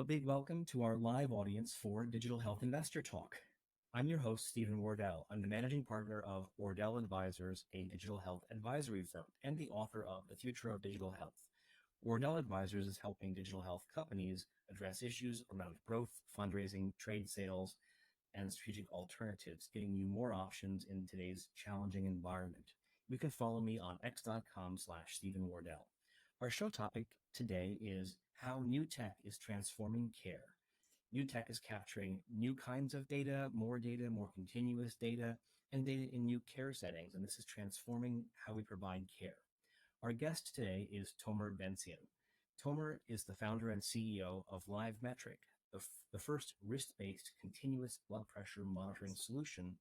big welcome to our live audience for Digital Health Investor Talk. I'm your host, Stephen Wardell. I'm the managing partner of Wardell Advisors, a digital health advisory firm, and the author of The Future of Digital Health. Wardell Advisors is helping digital health companies address issues around growth, fundraising, trade sales, and strategic alternatives, giving you more options in today's challenging environment. You can follow me on x.com/Stephen Wardell. Our show topic today is how new tech is transforming care. New tech is capturing new kinds of data, more continuous data, and data in new care settings, and this is transforming how we provide care. Our guest today is Tomer Bentzion. Tomer is the founder and CEO of LiveMetric, the first wrist-based continuous blood pressure monitoring solution,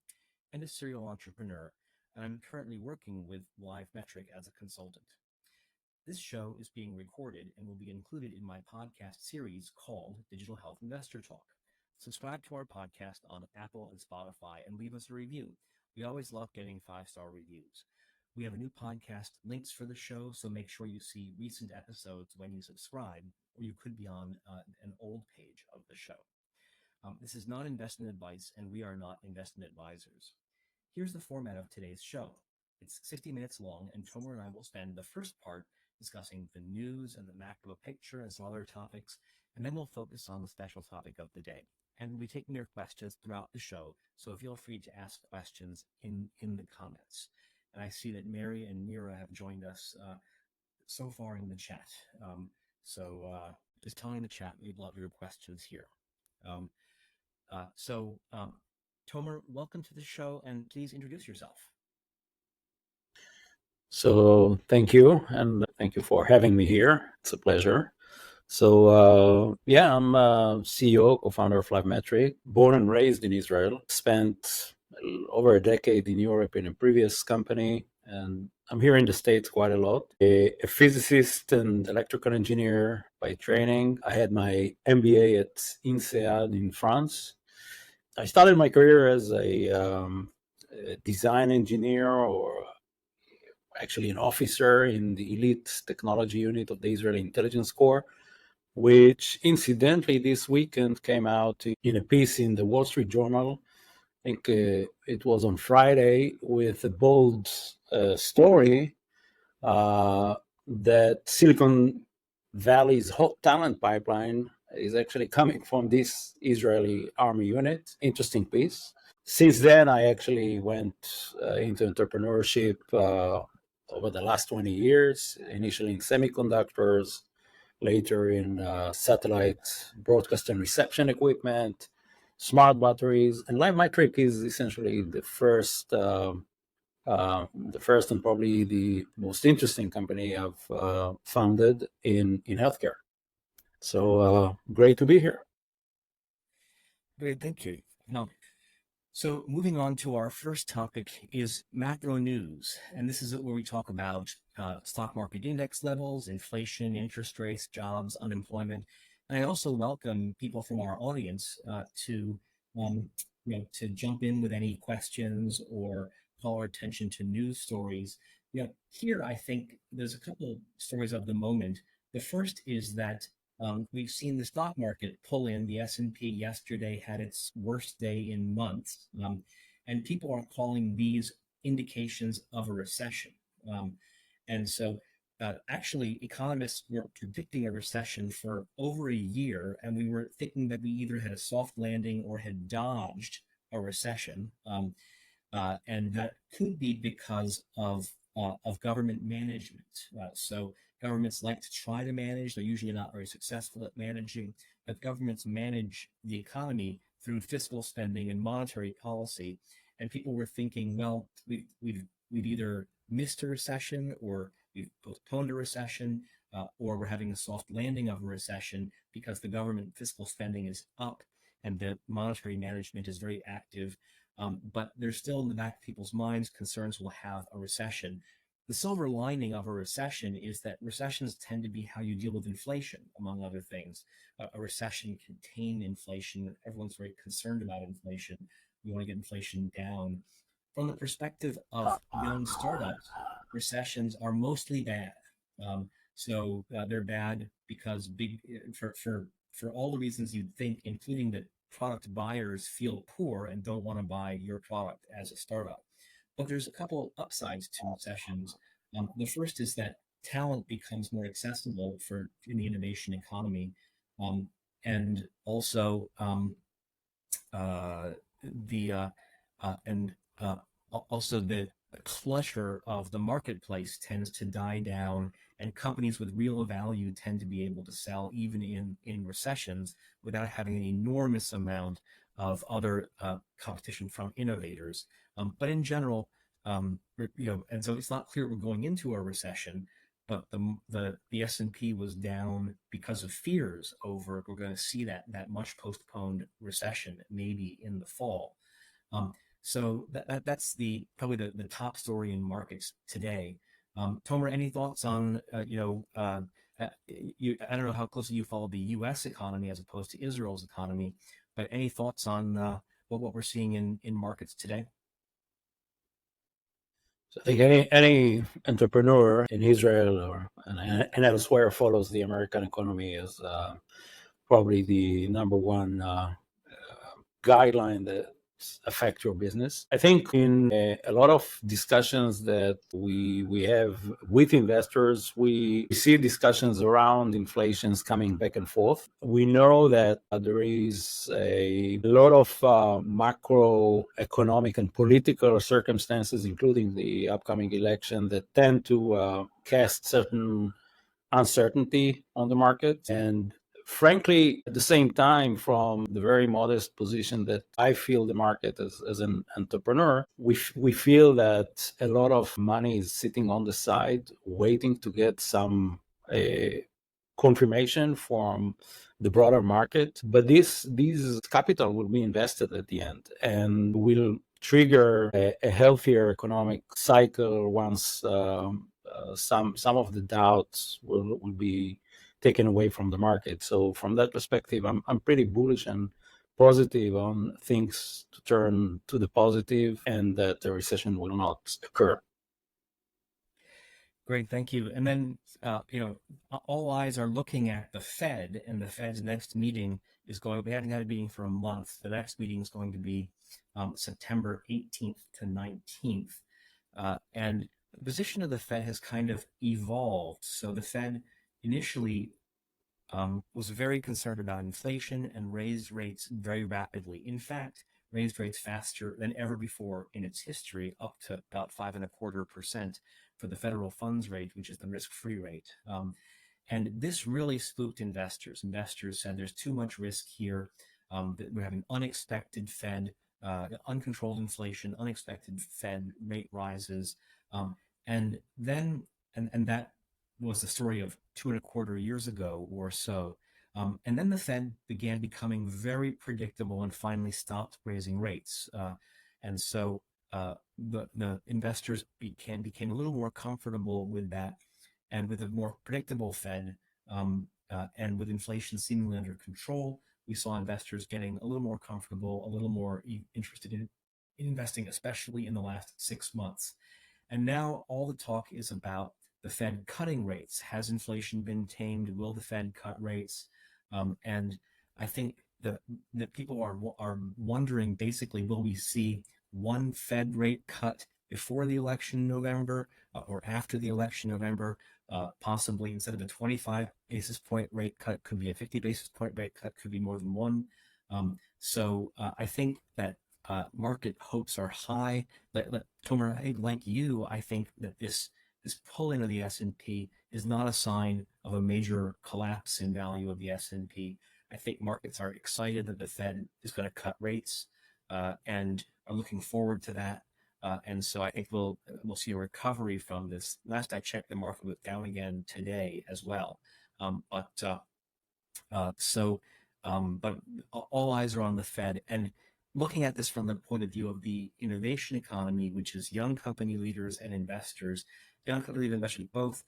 and a serial entrepreneur, and I'm currently working with LiveMetric as a consultant. This show is being recorded and will be included in my podcast series called Digital Health Investor Talk. Subscribe to our podcast on Apple and Spotify and leave us a review. We always love getting 5-star reviews. We have a new podcast links for the show, so make sure you see recent episodes when you subscribe, or you could be on an old page of the show. This is not investment advice, and we are not investment advisors. Here's the format of today's show. It's 60 minutes long, and Tomer and I will spend the first part discussing the news and the macro picture and some other topics, and then we'll focus on the special topic of the day. And we'll be taking your questions throughout the show, so feel free to ask questions in the comments. And I see that Mary and Mira have joined us so far in the chat. Just telling the chat we'd love your questions here. Tomer, welcome to the show, and please introduce yourself. So thank you, and thank you for having me here. It's a pleasure. So I'm CEO, co-founder of LiveMetric, born and raised in Israel, spent over a decade in Europe in a previous company, and I'm here in the States quite a lot. A physicist and electrical engineer by training. I had my MBA at INSEAD in France. I started my career as a design engineer, or actually an officer in the elite technology unit of the Israeli Intelligence Corps, which incidentally this weekend came out in a piece in the Wall Street Journal. I think it was on Friday, with a bold story that Silicon Valley's hot talent pipeline is actually coming from this Israeli army unit. Interesting piece. Since then, I actually went into entrepreneurship over the last 20 years, initially in semiconductors, later in satellite broadcast and reception equipment, smart batteries, and LiveMetric is essentially the first and probably the most interesting company I've founded in healthcare. So great to be here. Great, thank you. So moving on to our first topic is macro news. And this is where we talk about stock market index levels, inflation, interest rates, jobs, unemployment. And I also welcome people from our audience to jump in with any questions or call our attention to news stories. Here, I think there's a couple of stories of the moment. The first is that we've seen the stock market pull in. The S&P yesterday had its worst day in months, and people are calling these indications of a recession. Actually, economists were predicting a recession for over a year, and we were thinking that we either had a soft landing or had dodged a recession, and that could be because of government management. So governments like to try to manage. They're usually not very successful at managing, but governments manage the economy through fiscal spending and monetary policy. And people were thinking, well, we've either missed a recession, or we've postponed a recession, or we're having a soft landing of a recession because the government fiscal spending is up and the monetary management is very active. But there's still in the back of people's minds concerns we'll have a recession. The silver lining of a recession is that recessions tend to be how you deal with inflation, among other things. A recession can tame inflation. Everyone's very concerned about inflation. We want to get inflation down. From the perspective of young startups, recessions are mostly bad. They're bad because for all the reasons you'd think, including that product buyers feel poor and don't want to buy your product as a startup. But there's a couple upsides to recessions. The first is that talent becomes more accessible in the innovation economy, um, and also uh, the and also the clutter of the marketplace tends to die down, and companies with real value tend to be able to sell even in recessions without having an enormous amount of other competition from innovators. But in general, and so it's not clear we're going into a recession. But the S&P was down because of fears over we're going to see that much postponed recession maybe in the fall. So that's probably the top story in markets today. Tomer, any thoughts on I don't know how closely you follow the U.S. economy as opposed to Israel's economy, but any thoughts on what we're seeing in markets today? So I think any entrepreneur in Israel and elsewhere follows the American economy as probably the number one guideline that affect your business. I think in a lot of discussions that we have with investors, we see discussions around inflations coming back and forth. We know that there is a lot of macroeconomic and political circumstances, including the upcoming election, that tend to cast certain uncertainty on the market. And frankly, at the same time, from the very modest position that I feel the market as an entrepreneur, we feel that a lot of money is sitting on the side, waiting to get some confirmation from the broader market. But this capital will be invested at the end and will trigger a healthier economic cycle once some of the doubts will be taken away from the market. So from that perspective, I'm pretty bullish and positive on things to turn to the positive and that the recession will not occur. Great, thank you. And then, all eyes are looking at the Fed, and the Fed's next meeting we haven't had a meeting for a month. The next meeting is going to be September 18th to 19th. And the position of the Fed has kind of evolved. So the Fed initially was very concerned about inflation and raised rates very rapidly. In fact, raised rates faster than ever before in its history, up to about 5.25% for the federal funds rate, which is the risk-free rate. And this really spooked investors. Investors said there's too much risk here. That we're having unexpected Fed, uncontrolled inflation, unexpected Fed rate rises. And that was the story of 2.25 years ago or so. And then the Fed began becoming very predictable and finally stopped raising rates. And so the investors became a little more comfortable with that. And with a more predictable Fed and with inflation seemingly under control, we saw investors getting a little more comfortable, a little more interested in investing, especially in the last 6 months. And now all the talk is about the Fed cutting rates. Has inflation been tamed? Will the Fed cut rates? And I think that people are wondering, basically, will we see one Fed rate cut before the election in November or after the election in November? Possibly instead of a 25 basis point rate cut, could be a 50 basis point rate cut, could be more than one. So I think that market hopes are high. Tomer, like you, I think that this pull into the S&P is not a sign of a major collapse in value of the S&P. I think markets are excited that the Fed is going to cut rates and are looking forward to that. And so I think we'll see a recovery from this. Last I checked, the market was down again today as well. But all eyes are on the Fed. And looking at this from the point of view of the innovation economy, which is young company leaders and investors, young company leaders and investors both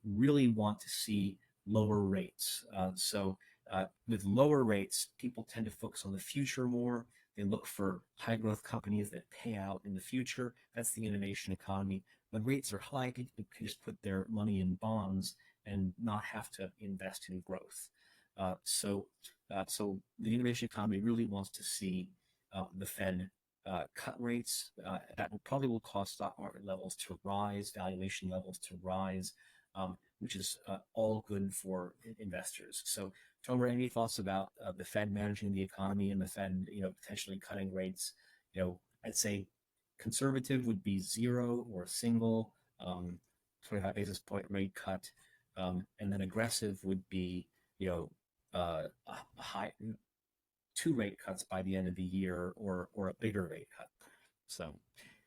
really want to see lower rates. So with lower rates, people tend to focus on the future more. They look for high growth companies that pay out in the future. That's the innovation economy. When rates are high, people can just put their money in bonds and not have to invest in growth. So the innovation economy really wants to see the Fed cut rates. That probably will cause stock market levels to rise, valuation levels to rise, which is all good for investors. So, Tomer, any thoughts about the Fed managing the economy and the Fed, potentially cutting rates? I'd say conservative would be zero or single, 25 basis point rate cut, and then aggressive would be, a high two rate cuts by the end of the year, or a bigger rate cut. So,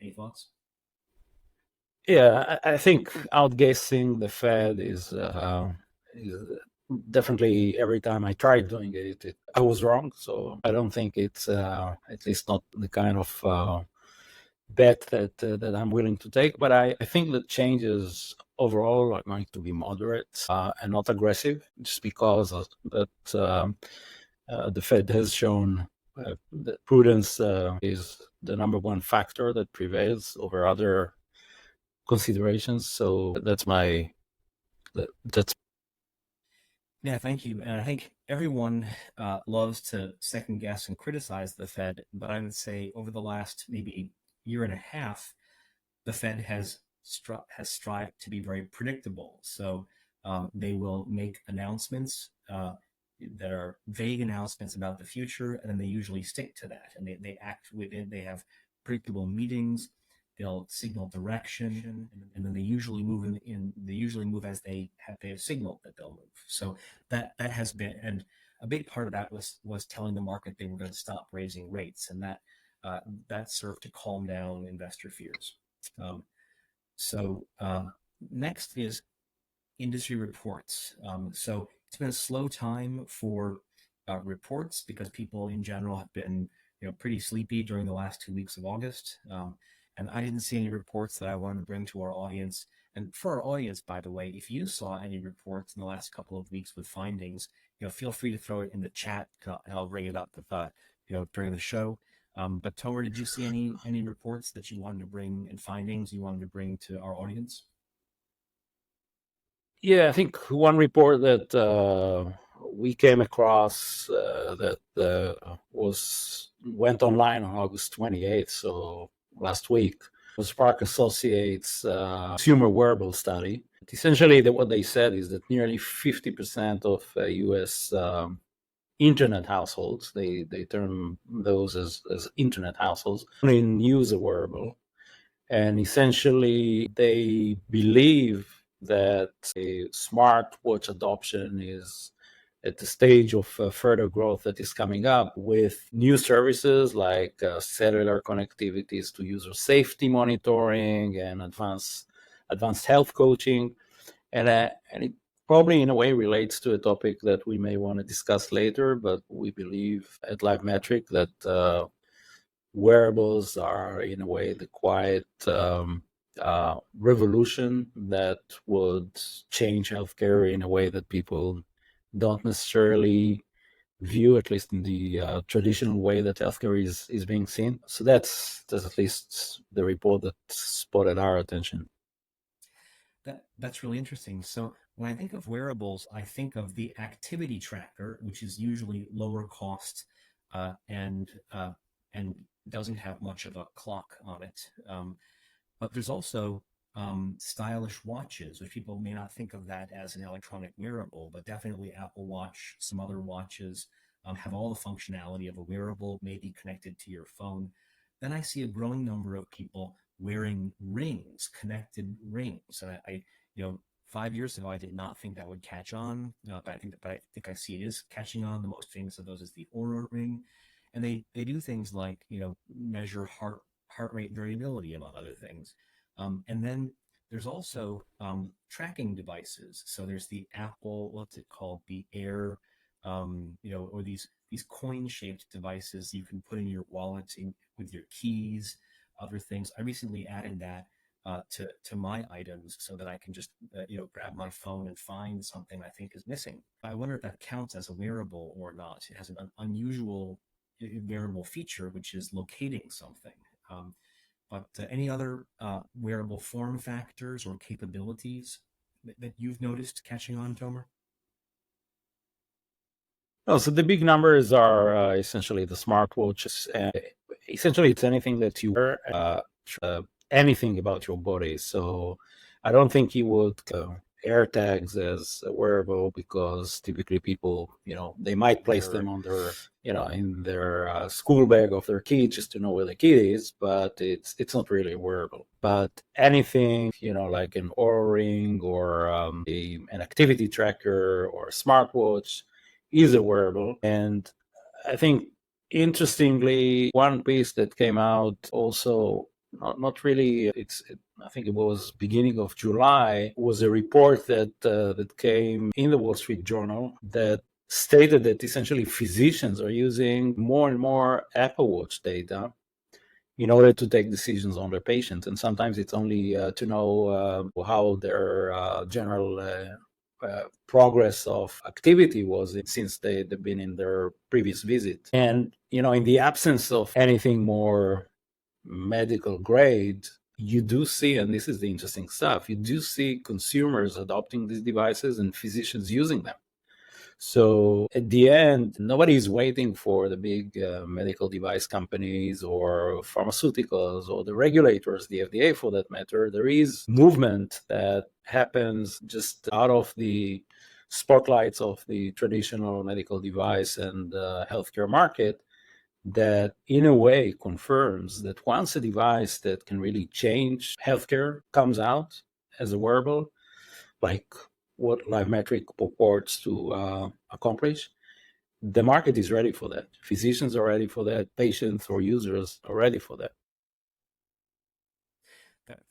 any thoughts? Yeah, I think outguessing the Fed is definitely every time I tried doing it, I was wrong. So I don't think it's at least not the kind of bet that I'm willing to take. But I think the changes overall are going to be moderate and not aggressive, just because the Fed has shown that prudence is the number one factor that prevails over other considerations. So that's Yeah, thank you. And I think everyone loves to second guess and criticize the Fed, but I would say over the last maybe year and a half, the Fed has strived to be very predictable. So they will make announcements that are vague announcements about the future, and then they usually stick to that, and they act within. They have predictable meetings. They'll signal direction, and then they usually move They usually move as they have signaled that they'll move. So that has been, and a big part of that was telling the market they were going to stop raising rates, and that served to calm down investor fears. Um, so next is industry reports. So it's been a slow time for reports because people in general have been, pretty sleepy during the last 2 weeks of August. And I didn't see any reports that I wanted to bring to our audience. And for our audience, by the way, if you saw any reports in the last couple of weeks with findings, feel free to throw it in the chat, and I'll bring it up during the show. But Tomer, did you see any reports that you wanted to bring and findings you wanted to bring to our audience? Yeah, I think one report that we came across that went online on August 28th, so last week, was Spark Associates consumer wearable study. Essentially, what they said is that nearly 50% of U.S. Internet households, they term those as internet households, only use a wearable. And essentially, they believe that a smartwatch adoption is at the stage of further growth that is coming up with new services like cellular connectivities to user safety monitoring and advanced health coaching. And it probably in a way relates to a topic that we may want to discuss later, but we believe at LiveMetric that wearables are in a way the quiet revolution that would change healthcare in a way that people don't necessarily view, at least in the traditional way that healthcare is being seen. So that's at least the report that spotted our attention. That's really interesting. So when I think of wearables, I think of the activity tracker, which is usually lower cost and doesn't have much of a clock on it. But there's also stylish watches, which people may not think of that as an electronic wearable, but definitely Apple Watch, some other watches have all the functionality of a wearable, maybe connected to your phone. Then I see a growing number of people wearing rings, connected rings. And 5 years ago, I did not think that would catch on, but I think I see it is catching on. The most famous of those is the Aura ring, and they do things like measure heart rate variability, among other things. And then there's also tracking devices. So there's the Apple, what's it called, the Air, or these coin-shaped devices you can put in your wallet with your keys, other things. I recently added that to my items so that I can just grab my phone and find something I think is missing. I wonder if that counts as a wearable or not. It has an unusual wearable feature, which is locating something. But any other wearable form factors or capabilities that you've noticed catching on, Tomer? No, so the big numbers are essentially the smartwatches. Essentially, it's anything that you wear, anything about your body. So I don't think you would air tags as a wearable, because typically people, they might place them on their, in their school bag of their kid just to know where the kid is, but it's not really a wearable. But anything, like an Oura ring or an activity tracker or a smartwatch is a wearable. And I think, interestingly, one piece that came out also, not really, I think it was beginning of July, was a report that came in the Wall Street Journal that stated that essentially physicians are using more and more Apple Watch data in order to take decisions on their patients. And sometimes it's only to know how their general progress of activity was since they've been in their previous visit. And, in the absence of anything more medical grade, you do see, and this is the interesting stuff, you do see consumers adopting these devices and physicians using them. So at the end, nobody is waiting for the big medical device companies or pharmaceuticals or the regulators, the FDA for that matter. There is movement that happens just out of the spotlights of the traditional medical device and healthcare market, that in a way confirms that once a device that can really change healthcare comes out as a wearable, like what LiveMetric purports to accomplish, the market is ready for that. Physicians are ready for that. Patients or users are ready for that.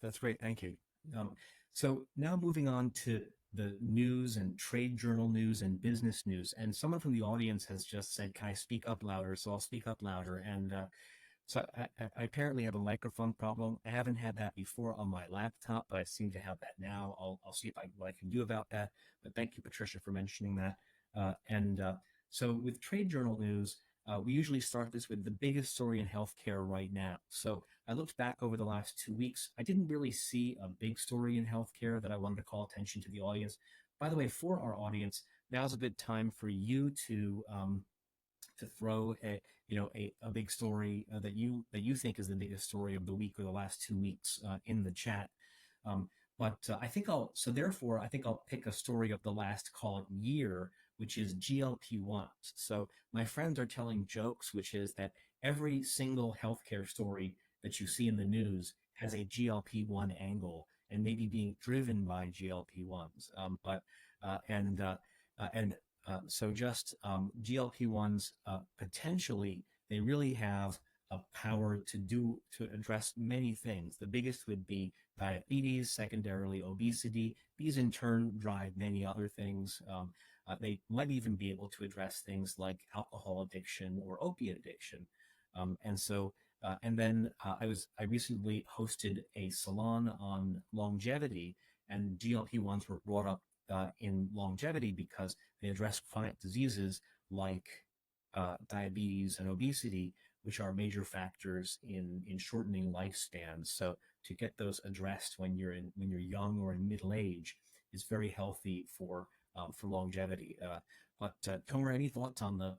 That's great. Thank you. So now moving on to the news and trade journal news and business news. And someone from the audience has just said, "Can I speak up louder?" So I'll speak up louder. And so I apparently have a microphone problem. I haven't had that before on my laptop, but I seem to have that now. I'll see what I can do about that. But thank you, Patricia, for mentioning that. So with trade journal news, we usually start this with the biggest story in healthcare right now. So I looked back over the last 2 weeks. I didn't really see a big story in healthcare that I wanted to call attention to the audience. By the way, for our audience, now's a good time for you to throw a big story that you think is the biggest story of the week or the last 2 weeks in the chat. But I think I'll pick a story of the last, call it, year, which is GLP-1s. So my friends are telling jokes, which is that every single healthcare story that you see in the news has a GLP-1 angle and maybe being driven by GLP-1s. GLP-1s potentially, they really have a power to address many things. The biggest would be diabetes, secondarily obesity. These in turn drive many other things. They might even be able to address things like alcohol addiction or opiate addiction. I recently hosted a salon on longevity, and GLP-1s were brought up in longevity because they address chronic diseases like diabetes and obesity, which are major factors in shortening lifespans. So to get those addressed when you're young or in middle age is very healthy for longevity. But Tomer, any thoughts on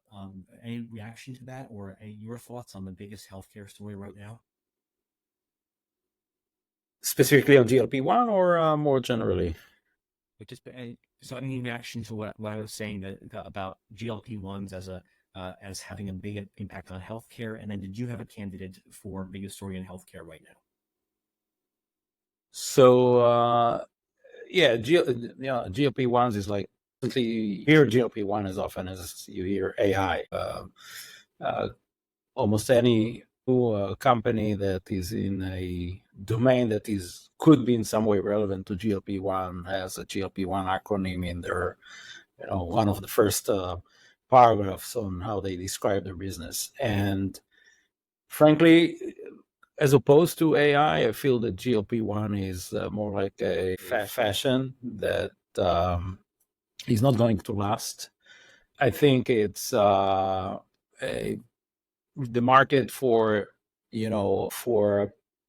any reaction to that, or your thoughts on the biggest healthcare story right now? Specifically on GLP-1 or more generally? So any reaction to what I was saying about GLP-1s as having a big impact on healthcare, and then did you have a candidate for biggest story in healthcare right now? So GLP-1s is like, you hear GLP-1 as often as you hear AI. Almost any company that is in a domain that could be in some way relevant to GLP-1 has a GLP-1 acronym in their, one of the first paragraphs on how they describe their business. And frankly, as opposed to AI, I feel that GLP-1 is more like a fashion that is not going to last. I think it's the market for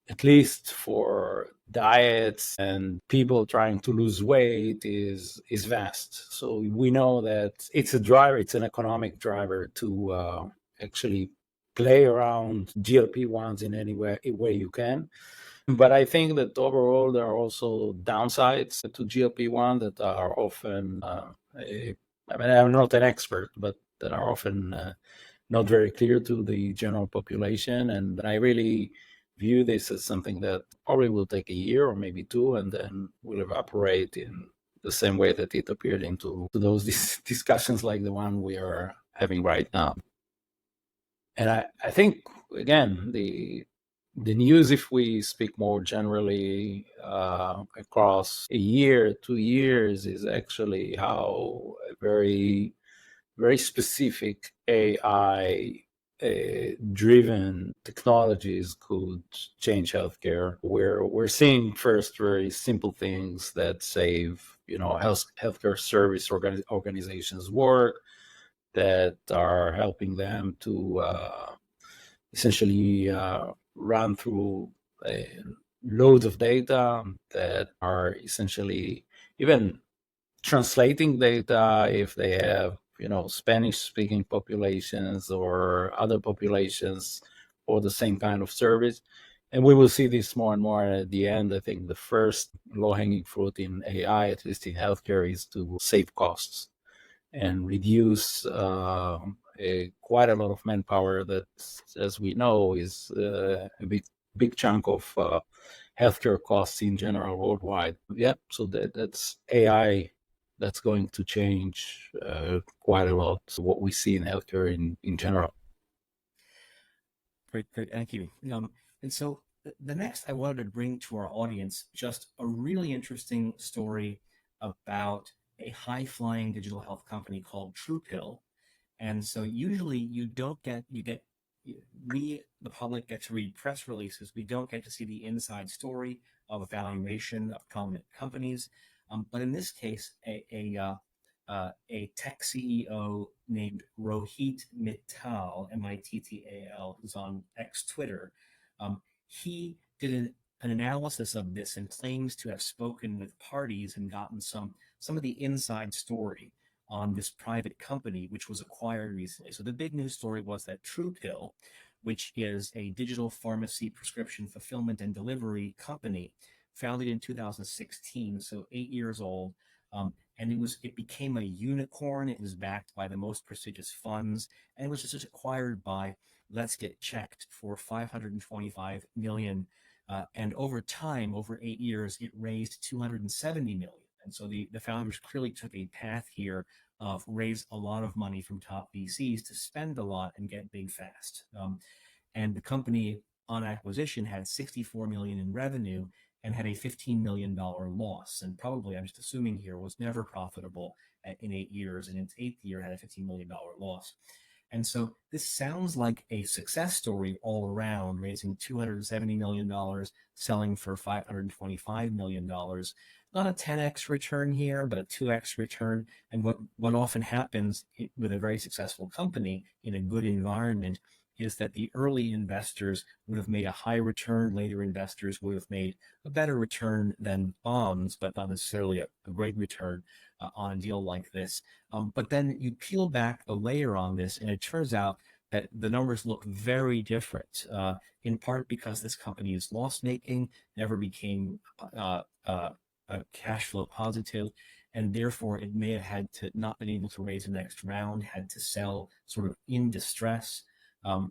at least for diets and people trying to lose weight, is vast. So we know that it's a driver, it's an economic driver to actually play around GLP-1s in any way you can. But I think that overall there are also downsides to GLP-1 that are often, I mean, I'm not an expert, but that are often not very clear to the general population. And I really view this as something that probably will take a year or maybe two, and then will evaporate in the same way that it appeared into those discussions like the one we are having right now. And I think, again, the news, if we speak more generally across a year, 2 years, is actually how very, very specific AI driven technologies could change healthcare. We're seeing first very simple things that save, healthcare service organizations work, that are helping them to essentially run through loads of data, that are essentially even translating data if they have, Spanish speaking populations or other populations for the same kind of service. And we will see this more and more. At the end, I think the first low-hanging fruit in AI, at least in healthcare, is to save costs and reduce quite a lot of manpower that, as we know, is a big chunk of healthcare costs in general worldwide. Yeah, so that's AI that's going to change quite a lot what we see in healthcare in general. Great, great. Thank you. And so the next I wanted to bring to our audience just a really interesting story about a high-flying digital health company called TruePill. And so usually we, the public, get to read press releases. We don't get to see the inside story of a valuation of prominent companies. But in this case, a tech CEO named Rohit Mittal, Mittal, who's on X Twitter, he did an analysis of this and claims to have spoken with parties and gotten some of the inside story on this private company, which was acquired recently. So the big news story was that TruePill, which is a digital pharmacy prescription fulfillment and delivery company, founded in 2016, so 8 years old, and it became a unicorn. It was backed by the most prestigious funds, and it was just acquired by Let's Get Checked for $525 million. And over time, over 8 years, it raised $270 million. And so the founders clearly took a path here of raise a lot of money from top VCs to spend a lot and get big fast. And the company on acquisition had $64 million in revenue and had a $15 million loss. And probably, I'm just assuming here, was never profitable in 8 years. And in its 8th year, had a $15 million loss. And so this sounds like a success story all around, raising $270 million, selling for $525 million. Not a 10x return here, but a 2x return. And what often happens with a very successful company in a good environment is that the early investors would have made a high return. Later investors would have made a better return than bonds, but not necessarily a great return on a deal like this. But then you peel back the layer on this, and it turns out that the numbers look very different, in part because this company is loss-making, never became cash flow positive, and therefore it may have had to not been able to raise the next round, had to sell sort of in distress.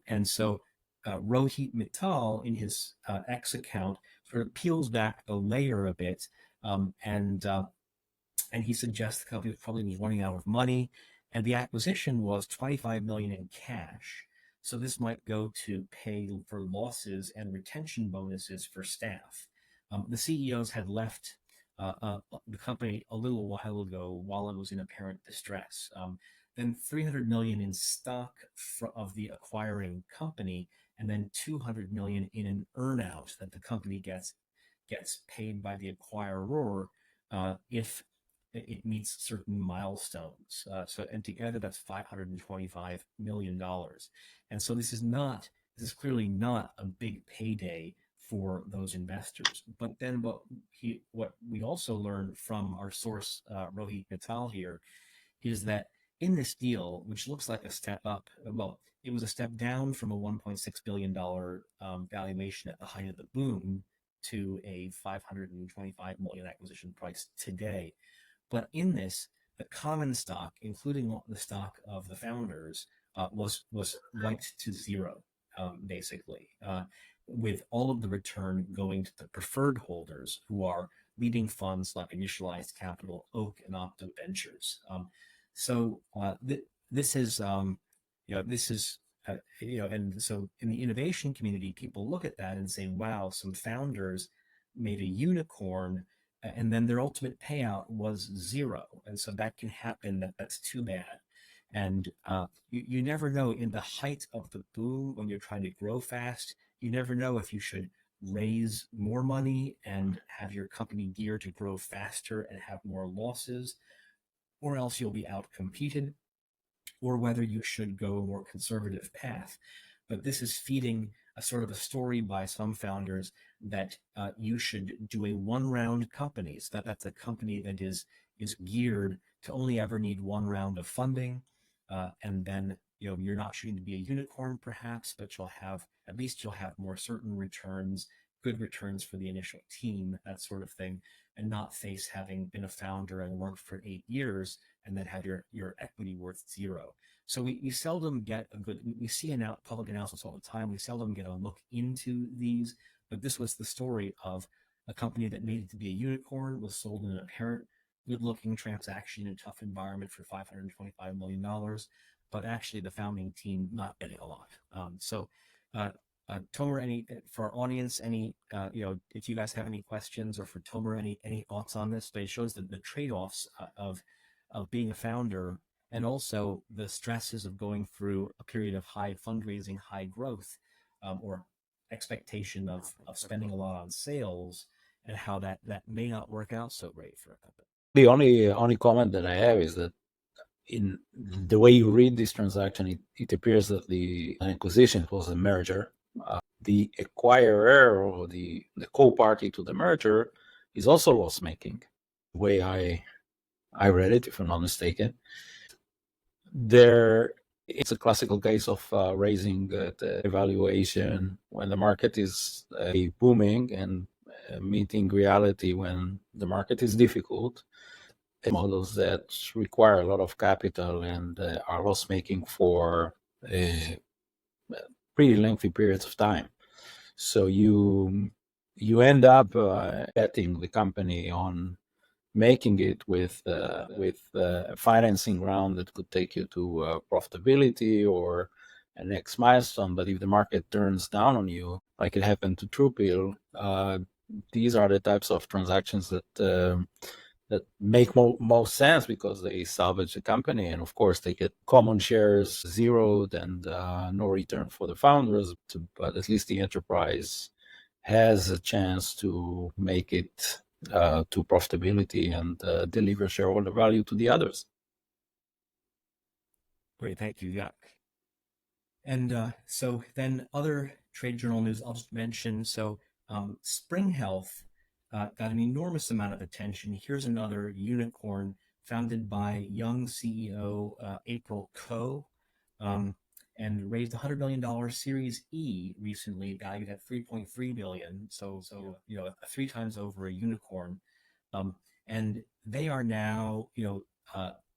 And so Rohit Mittal, in his X account, sort of peels back the layer a bit, and he suggests the company probably was running out of money, and the acquisition was $25 million in cash. So this might go to pay for losses and retention bonuses for staff. The CEOs had left the company a little while ago while it was in apparent distress. Then $300 million in stock of the acquiring company, and then $200 million in an earnout that the company gets paid by the acquirer if it meets certain milestones. And together that's $525 million. And so this is clearly not a big payday for those investors. But then what we also learned from our source, Rohit Mittal here, is that in this deal, which looks like a step up, well, it was a step down from a $1.6 billion valuation at the height of the boom to a $525 million acquisition price today. But in this, the common stock, including the stock of the founders, was wiped to zero, basically, with all of the return going to the preferred holders, who are leading funds like Initialized Capital, Oak, and Opto Ventures. This is, and so in the innovation community, people look at that and say, wow, some founders made a unicorn, and then their ultimate payout was zero. And so that can happen. That's too bad. And you never know, in the height of the boom, when you're trying to grow fast, you never know if you should raise more money and have your company geared to grow faster and have more losses, or else you'll be outcompeted, or whether you should go a more conservative path. But this is feeding a sort of a story by some founders that you should do a one-round company. So that's a company that is geared to only ever need one round of funding, and then you're not shooting to be a unicorn, perhaps, but you'll have more certain returns, good returns for the initial team, that sort of thing, and not face having been a founder and worked for 8 years and then have your equity worth zero. So we seldom get we see public announcements all the time. We seldom get a look into these, but this was the story of a company that needed to be a unicorn, was sold in an apparent good-looking transaction in a tough environment for $525 million, but actually the founding team not getting a lot. Tomer, for our audience, if you guys have any questions, or for Tomer, any thoughts on this? But it shows the trade-offs of being a founder, and also the stresses of going through a period of high fundraising, high growth, or expectation of spending a lot on sales, and how that may not work out so great for a company. The only comment that I have is that in the way you read this transaction, it appears that the acquisition was a merger. The acquirer, or the co-party to the merger, is also loss-making, the way I read it, if I'm not mistaken. It's a classical case of raising the evaluation when the market is booming, and meeting reality when the market is difficult. Models that require a lot of capital and are loss-making for pretty lengthy periods of time. So you end up betting the company on making it with a financing round that could take you to profitability or a next milestone. But if the market turns down on you, like it happened to TruePill, these are the types of transactions that make most sense, because they salvage the company, and of course they get common shares zeroed and no return for the founders, but at least the enterprise has a chance to make it to profitability and deliver shareholder value to the others. Great, thank you. Yeah. And so then other trade journal news I'll just mention. So Spring Health got an enormous amount of attention. Here's another unicorn founded by young CEO April Ko, and raised $100 million Series E recently, valued at $3.3 billion. So 3 times over a unicorn, and they are now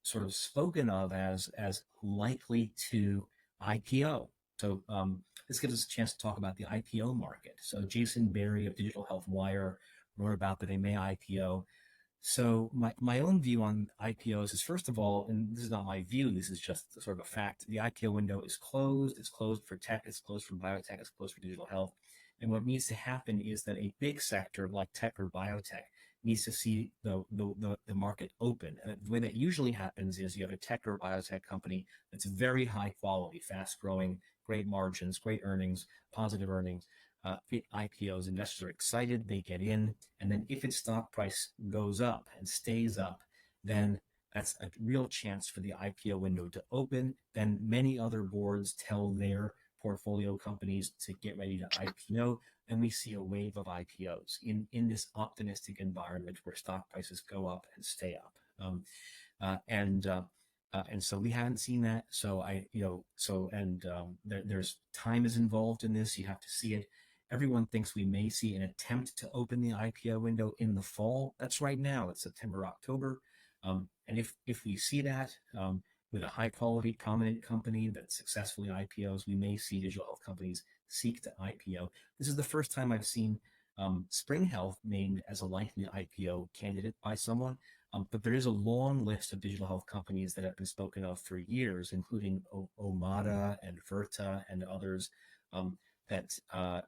sort of spoken of as likely to IPO. So this gives us a chance to talk about the IPO market. So Jason Berry of DigitalHealth Wire wrote about that they may IPO. So my own view on IPOs is, first of all, and this is not my view, this is just sort of a fact, the IPO window is closed. It's closed for tech, it's closed for biotech, it's closed for digital health. And what needs to happen is that a big sector like tech or biotech needs to see the market open. And the way that usually happens is you have a tech or biotech company that's very high quality, fast growing, great margins, great earnings, positive earnings. IPOs, investors are excited, they get in, and then if its stock price goes up and stays up, then that's a real chance for the IPO window to open. Then many other boards tell their portfolio companies to get ready to IPO, and we see a wave of IPOs in this optimistic environment where stock prices go up and stay up. And so we haven't seen that. So there's time is involved in this. You have to see it. Everyone thinks we may see an attempt to open the IPO window in the fall. That's right now. It's September, October. And if we see that with a high quality, prominent company that successfully IPOs, we may see digital health companies seek to IPO. This is the first time I've seen Spring Health named as a likely IPO candidate by someone. But there is a long list of digital health companies that have been spoken of for years, including Omada and Virta and others that are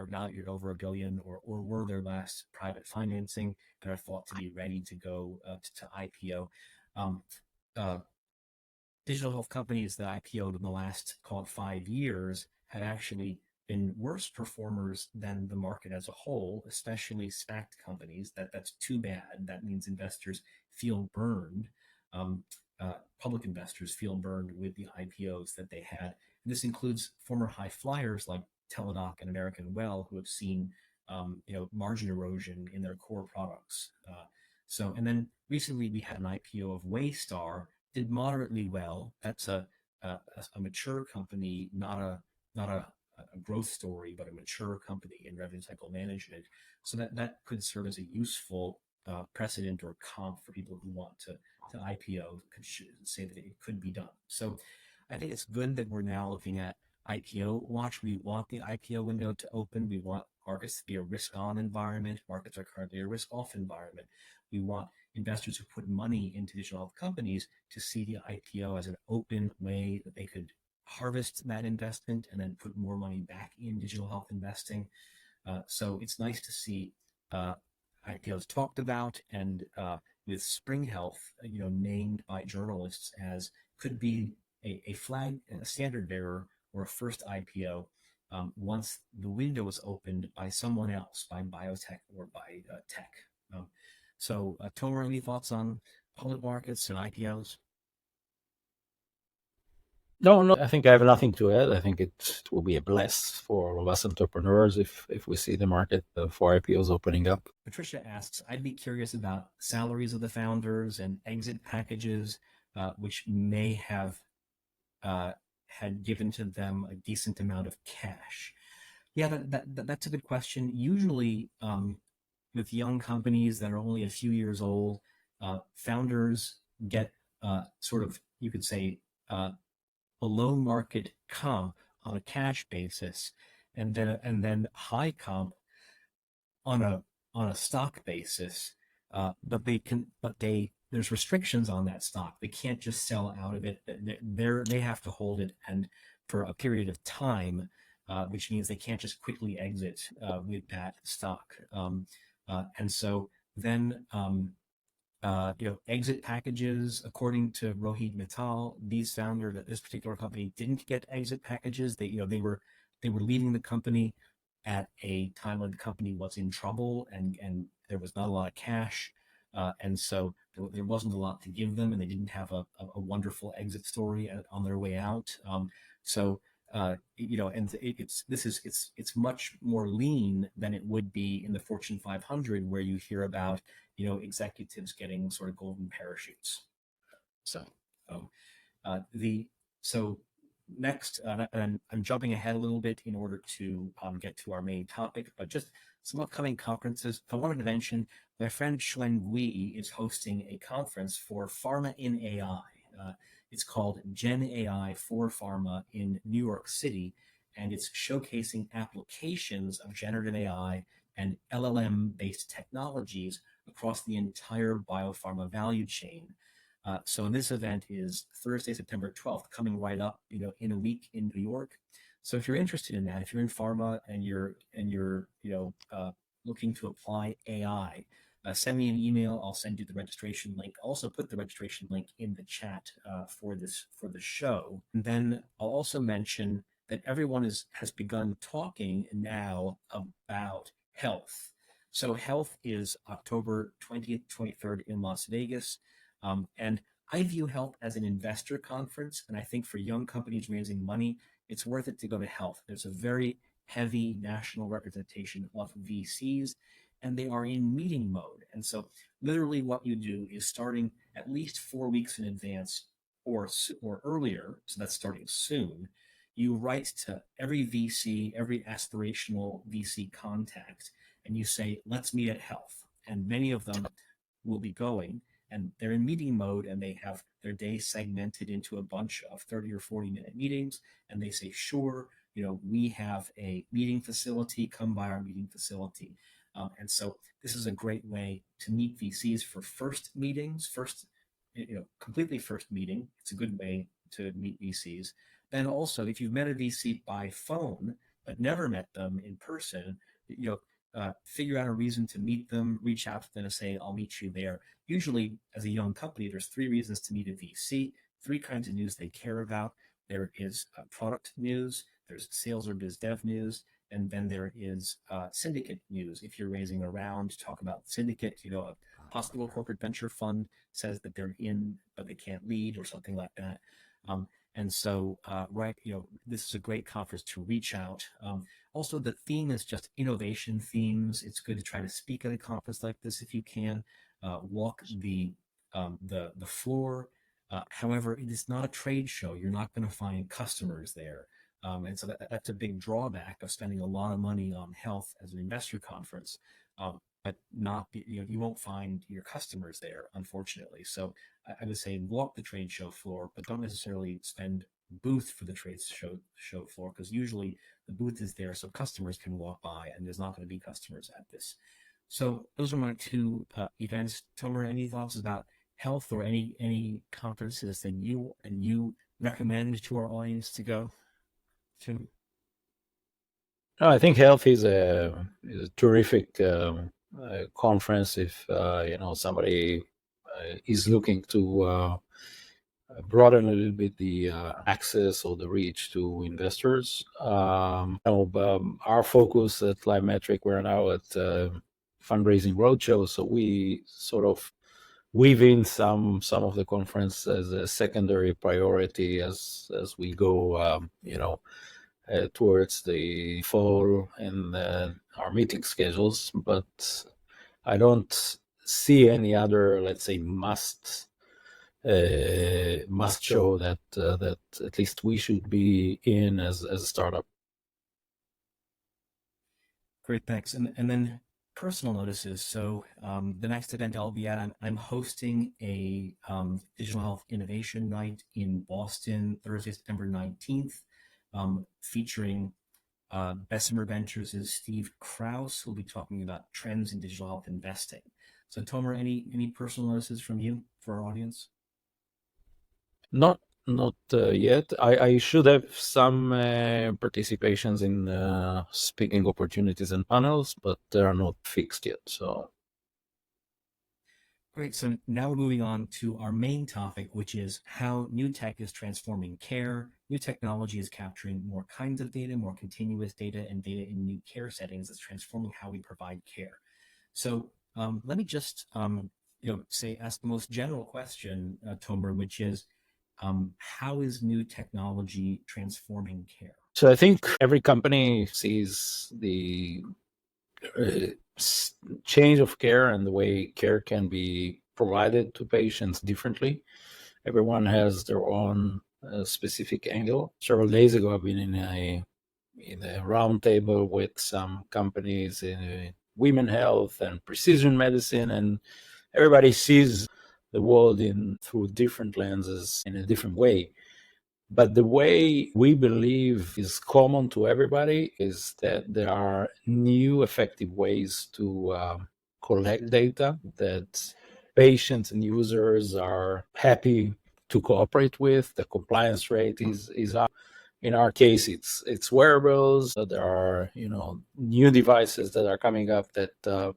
valued over $1 billion or were their last private financing and are thought to be ready to go to IPO. Digital health companies that IPO'd in the last, call it 5 years, had actually been worse performers than the market as a whole, especially SPAC companies. That's too bad. That means investors feel burned. Public investors feel burned with the IPOs that they had. And this includes former high flyers like Teladoc and American Well, who have seen margin erosion in their core products. And then recently we had an IPO of Waystar, did moderately well. That's a mature company, not a growth story, but a mature company in revenue cycle management. So that could serve as a useful precedent or comp for people who want to IPO, could say that it could be done. So I think it's good that we're now looking at IPO watch. We want the IPO window to open. We want markets to be a risk-on environment. Markets are currently a risk-off environment. We want investors who put money into digital health companies to see the IPO as an open way that they could harvest that investment and then put more money back in digital health investing. So it's nice to see IPOs talked about, and with Spring Health, named by journalists as could be a flag, a standard bearer, or a first IPO once the window is opened by someone else, by biotech or by tech. So, Tomer, any thoughts on public markets and IPOs? No, I think I have nothing to add. I think it will be a bless for all of us entrepreneurs if we see the market for IPOs opening up. Patricia asks, I'd be curious about salaries of the founders and exit packages, which may have had given to them a decent amount of cash. Yeah, that's a good question. Usually, with young companies that are only a few years old, founders get sort of, you could say, below market comp on a cash basis, and then high comp on a stock basis. But there's restrictions on that stock. They can't just sell out of it. They have to hold it and for a period of time, which means they can't just quickly exit with that stock. And so then, exit packages, according to Rohit Mittal, these founders at this particular company didn't get exit packages. They were leaving the company at a time when the company was in trouble and there was not a lot of cash. And so there wasn't a lot to give them, and they didn't have a wonderful exit story on their way out. And it's much more lean than it would be in the Fortune 500, where you hear about, executives getting sort of golden parachutes. So next, and I'm jumping ahead a little bit in order to get to our main topic, but just some upcoming conferences. I wanted to mention my friend Xuan Gui is hosting a conference for Pharma in AI. It's called Gen AI for Pharma in New York City, and it's showcasing applications of generative AI and LLM-based technologies across the entire biopharma value chain. So this event is Thursday, September 12th, coming right up, in a week in New York. So if you're interested in that, if you're in pharma and you're looking to apply AI, send me an email. I'll send you the registration link. I'll also put the registration link in the chat for the show. And then I'll also mention that everyone has begun talking now about health. So health is October 20th, 23rd in Las Vegas. And I view health as an investor conference. And I think for young companies raising money, it's worth it to go to health. There's a very heavy national representation of VCs, and they are in meeting mode. And so literally what you do is starting at least 4 weeks in advance or earlier, so that's starting soon, you write to every VC, every aspirational VC contact, and you say, let's meet at health. And many of them will be going, and they're in meeting mode, and they have their day segmented into a bunch of 30 or 40-minute meetings. And they say, sure, we have a meeting facility, come by our meeting facility. And so this is a great way to meet VCs for first meetings, completely first meeting. It's a good way to meet VCs. Then also, if you've met a VC by phone, but never met them in person, figure out a reason to meet them, reach out to them and say, I'll meet you there. Usually, as a young company, there's 3 reasons to meet a VC, 3 kinds of news they care about. There is product news, there's sales or biz dev news, and then there is syndicate news. If you're raising a round, talk about syndicate, a possible corporate venture fund says that they're in, but they can't lead or something like that. And so, this is a great conference to reach out. Also, the theme is just innovation themes. It's good to try to speak at a conference like this if you can. Walk the floor. However, it is not a trade show. You're not going to find customers there. And so that's a big drawback of spending a lot of money on health as an investor conference. But you won't find your customers there, unfortunately. So I would say walk the trade show floor, but don't necessarily spend booth for the trade show floor, because usually the booth is there so customers can walk by, and there's not going to be customers at this. So those are my 2 events. Tomer, any thoughts about health or any conferences that you recommend to our audience to go to? No, I think health is a terrific conference if somebody is looking to broaden a little bit the access or the reach to investors. Our focus at LiveMetric, we're now at fundraising roadshow, so we sort of weave in some of the conference as a secondary priority as we go, towards the fall and our meeting schedules. But I don't see any other, let's say, must show that at least we should be in as a startup. Great, thanks. And then personal notices. So the next event I'll be at, I'm hosting a digital health innovation night in Boston, Thursday, September 19th, featuring Bessemer Ventures' Steve Krause, who'll be talking about trends in digital health investing. So Tomer, any personal notices from you for our audience? Not yet. I should have some participations in speaking opportunities and panels, but they are not fixed yet. So great. So now we're moving on to our main topic, which is how new tech is transforming care. New technology is capturing more kinds of data, more continuous data, and data in new care settings that's transforming how we provide care. So let me just ask the most general question, Tomer, which is, how is new technology transforming care? So I think every company sees the change of care and the way care can be provided to patients differently. Everyone has their own specific angle. Several days ago, I've been in a round table with some companies in women health and precision medicine, and everybody sees the world through different lenses in a different way. But the way we believe is common to everybody is that there are new effective ways to collect data that patients and users are happy to cooperate with. The compliance rate is up. In our case, it's wearables. There are new devices that are coming up that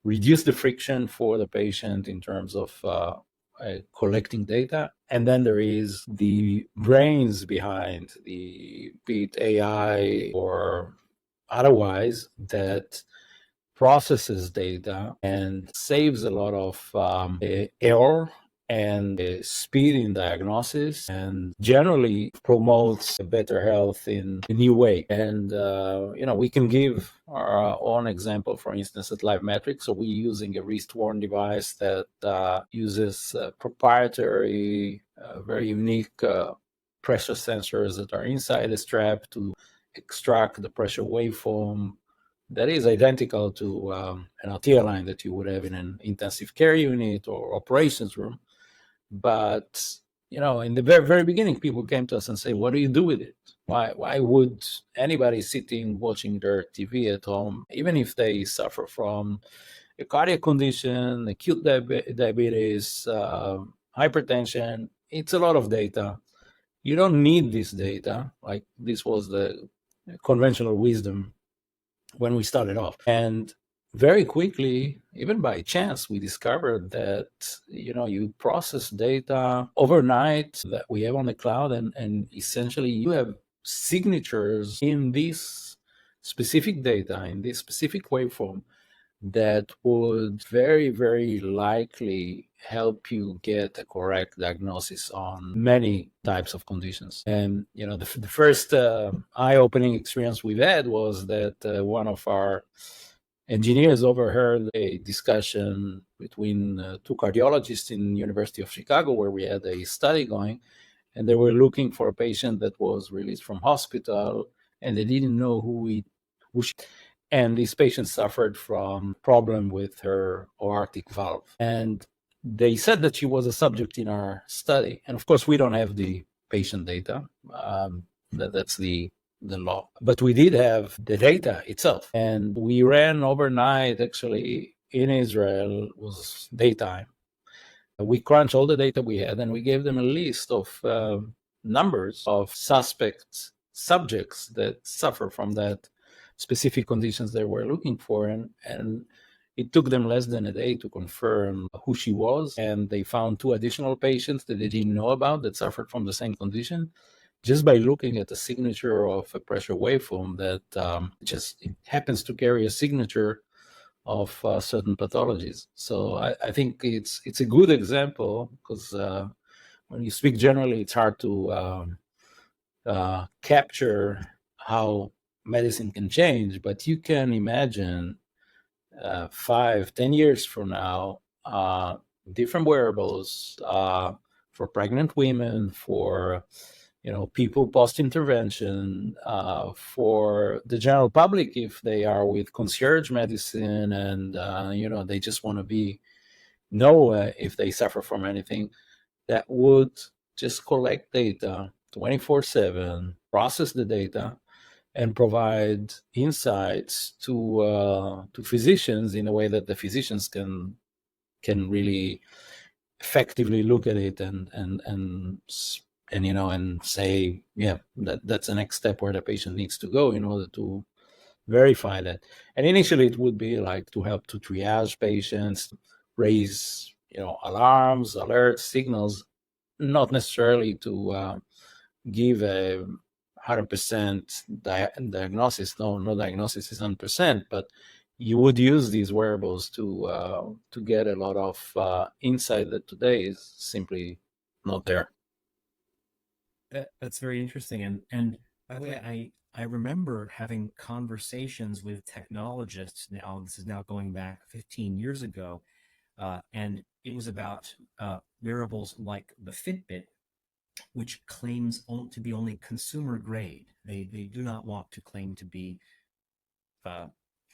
reduce the friction for the patient in terms of collecting data. And then there is the brains behind be it AI or otherwise, that processes data and saves a lot of error and speed in diagnosis, and generally promotes better health in a new way. And we can give our own example, for instance, at LiveMetric. So we're using a wrist-worn device that uses proprietary, very unique pressure sensors that are inside the strap to extract the pressure waveform that is identical to an RT line that you would have in an intensive care unit or operations room. But in the very, very beginning, people came to us and say, "What do you do with it? Why would anybody sitting watching their TV at home, even if they suffer from a cardiac condition, acute diabetes, hypertension? It's a lot of data. You don't need this data." Like, this was the conventional wisdom when we started off. And very quickly, even by chance, we discovered that you process data overnight that we have on the cloud, and essentially you have signatures in this specific data, in this specific waveform, that would very, very likely help you get a correct diagnosis on many types of conditions. And the first eye-opening experience we've had was that one of our engineers overheard a discussion between two cardiologists in University of Chicago, where we had a study going, and they were looking for a patient that was released from hospital, and they didn't know who she. And this patient suffered from problem with her aortic valve. And they said that she was a subject in our study. And of course, we don't have the patient data. That's the law. But we did have the data itself. And we ran overnight, actually, in Israel. It was daytime. We crunched all the data we had, and we gave them a list of numbers of suspects, subjects that suffer from that specific conditions they were looking for. And it took them less than a day to confirm who she was. And they found 2 additional patients that they didn't know about that suffered from the same condition, just by looking at the signature of a pressure waveform that just happens to carry a signature of certain pathologies. So I think it's a good example, because when you speak generally, it's hard to capture how medicine can change, but you can imagine 5-10 years from now, different wearables for pregnant women, for people post-intervention, for the general public if they are with concierge medicine and they just want to know if they suffer from anything, that would just collect data 24/7, process the data, and provide insights to physicians in a way that the physicians can really effectively look at it and say, yeah, that's the next step where the patient needs to go in order to verify that. And initially, it would be like to help to triage patients, raise alarms, alerts, signals, not necessarily to give a 100% diagnosis. No diagnosis is 100%, but you would use these wearables to get a lot of insight that today is simply not there. That's very interesting. And by the way, I remember having conversations with technologists. Now, this is now going back 15 years ago, and it was about wearables like the Fitbit, which claims to be only consumer grade. They do not want to claim to be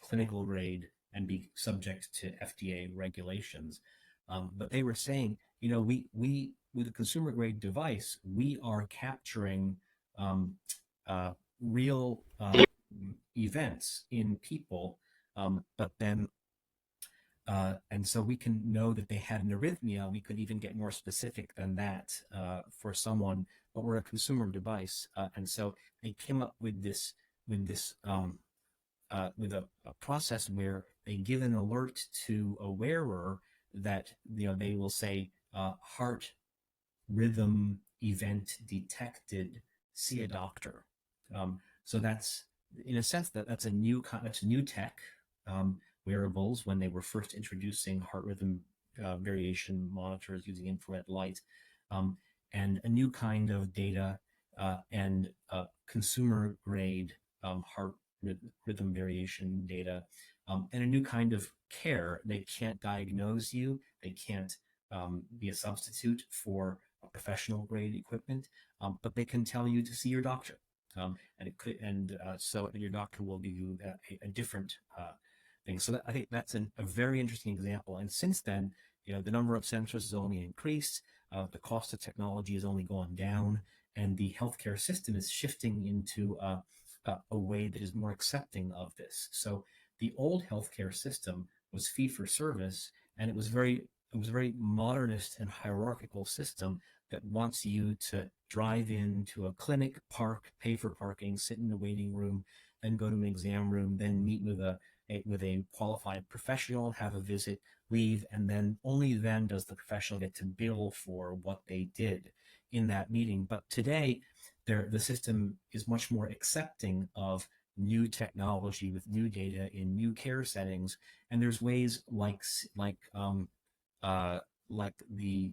clinical grade and be subject to FDA regulations. But they were saying, we with a consumer grade device, we are capturing real events in people, but then and so we can know that they had an arrhythmia. We could even get more specific than that for someone, but we're a consumer device, and so they came up with this with a process where they give an alert to a wearer that they will say heart rhythm event detected, see a doctor. So that's, in a sense, that's new tech. Wearables, when they were first introducing heart rhythm variation monitors using infrared light, and a new kind of data and consumer grade heart rhythm variation data, and a new kind of care. They can't diagnose you. They can't be a substitute for a professional grade equipment, but they can tell you to see your doctor. So your doctor will give you a different thing. So I think that's a very interesting example. And since then, the number of sensors has only increased. The cost of technology has only gone down, and the healthcare system is shifting into a way that is more accepting of this. So the old healthcare system was fee for service, and it was a very modernist and hierarchical system that wants you to drive into a clinic, park, pay for parking, sit in the waiting room, then go to an exam room, then meet with a qualified professional, have a visit, leave, and then only then does the professional get to bill for what they did in that meeting. But today, the system is much more accepting of new technology with new data in new care settings, and there's ways like the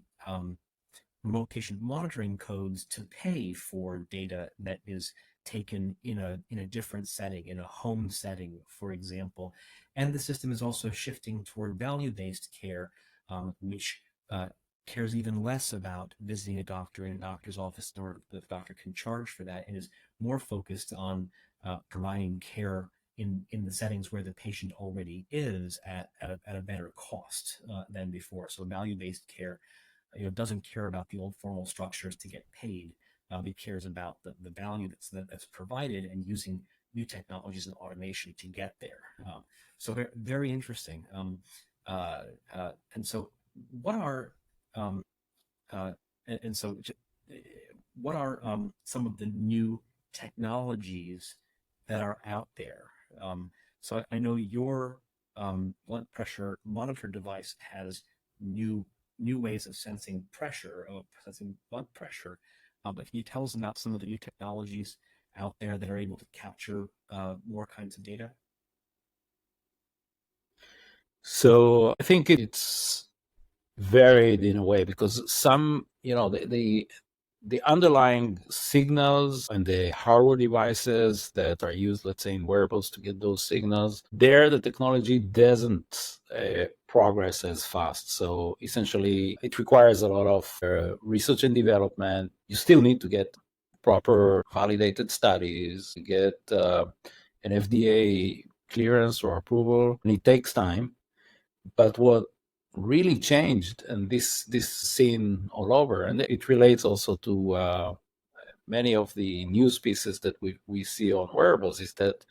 remote patient monitoring codes to pay for data that is taken in a different setting, in a home setting, for example. And the system is also shifting toward value-based care, which cares even less about visiting a doctor in a doctor's office, nor the doctor can charge for that, and is more focused on providing care in the settings where the patient already is at a better cost than before. So value-based care doesn't care about the old formal structures to get paid. It cares about the value that's provided and using new technologies and automation to get there. So very, very interesting. And so what are and so what are some of the new technologies that are out there? So I know your blood pressure monitor device has new ways of sensing pressure, of sensing blood pressure. But can you tell us about some of the new technologies out there that are able to capture more kinds of data? So I think it's varied in a way, because some, the underlying signals and the hardware devices that are used, let's say, in wearables to get those signals, there the technology doesn't progress as fast. So essentially, it requires a lot of research and development. You still need to get proper validated studies, to get an FDA clearance or approval, and it takes time. But what really changed, and this seen all over, and it relates also to many of the news pieces that we see on wearables, is that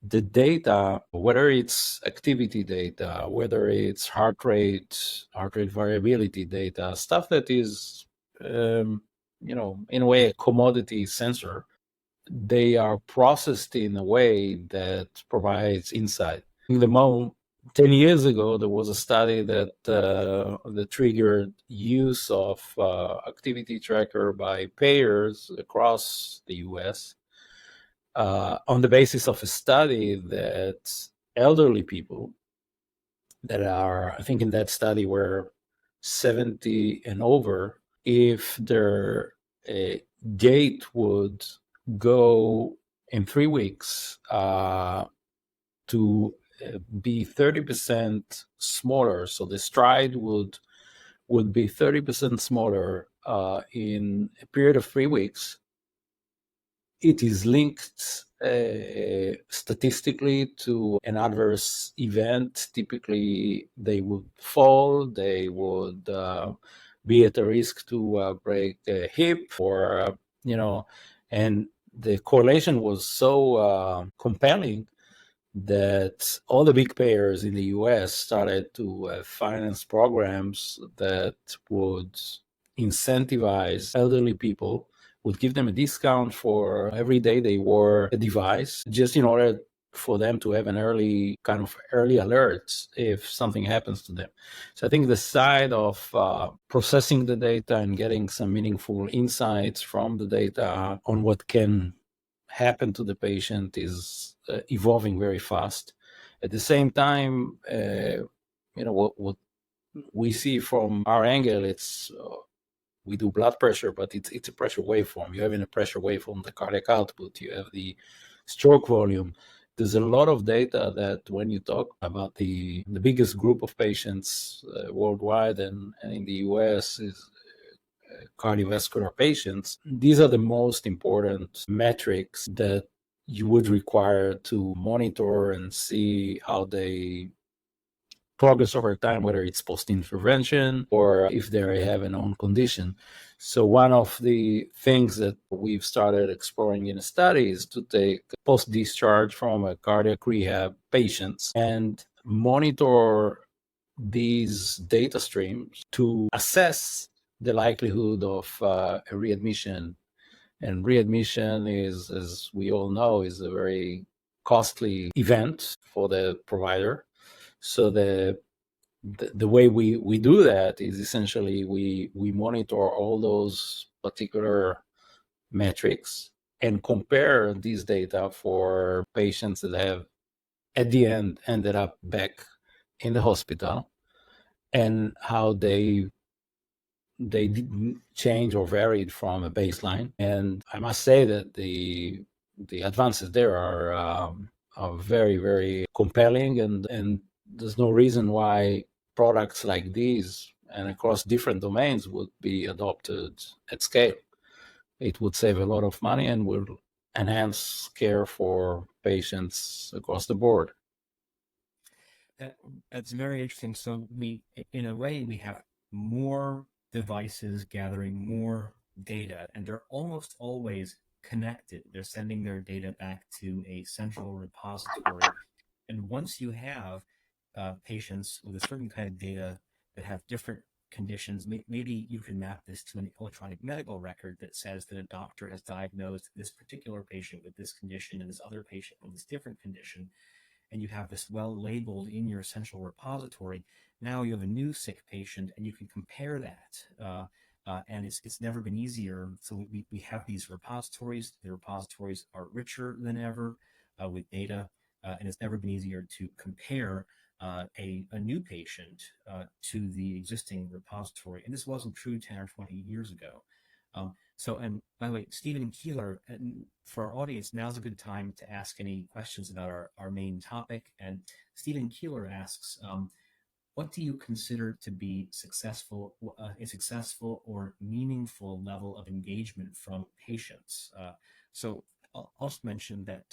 the data, whether it's activity data, whether it's heart rate variability data, stuff that is in a way a commodity sensor, they are processed in a way that provides insight. The moment 10 years ago, there was a study that triggered use of activity tracker by payers across the US on the basis of a study that elderly people that are, I think in that study, were 70 and over, if their gait would go in 3 weeks to be 30% smaller. So the stride would be 30% smaller in a period of 3 weeks. It is linked statistically to an adverse event. Typically, they would fall, they would be at a risk to break a hip, or, and the correlation was so compelling that all the big payers in the US started to finance programs that would incentivize elderly people, would give them a discount for every day they wore a device, just in order for them to have an early alert if something happens to them. So I think the side of processing the data and getting some meaningful insights from the data on what can happen to the patient is evolving very fast. At the same time, what we see from our angle, we do blood pressure, but it's a pressure waveform. You have in a pressure waveform the cardiac output, you have the stroke volume. There's a lot of data that when you talk about the biggest group of patients worldwide and in the US is cardiovascular patients, these are the most important metrics that you would require to monitor and see how they progress over time, whether it's post-intervention or if they have an own condition. So one of the things that we've started exploring in a study is to take post-discharge from a cardiac rehab patients and monitor these data streams to assess the likelihood of a readmission. And readmission is, as we all know, is a very costly event for the provider. So the way we do that is essentially we monitor all those particular metrics and compare these data for patients that have at the end ended up back in the hospital and how they didn't change or varied from a baseline. And I must say that the advances there are very, very compelling, and there's no reason why products like these and across different domains would be adopted at scale. It would save a lot of money and will enhance care for patients across the board. That's very interesting. So in a way, we have more devices gathering more data, and they're almost always connected. They're sending their data back to a central repository. And once you have patients with a certain kind of data that have different conditions, maybe you can map this to an electronic medical record that says that a doctor has diagnosed this particular patient with this condition and this other patient with this different condition, and you have this well labeled in your central repository. Now you have a new sick patient, and you can compare that. And it's never been easier. So we have these repositories. The repositories are richer than ever with data, and it's never been easier to compare a new patient to the existing repository. And this wasn't true 10 or 20 years ago. And by the way, Stephen Keeler, for our audience, now's a good time to ask any questions about our main topic. And Stephen Keeler asks, what do you consider to be a successful or meaningful level of engagement from patients? So I'll also mention that,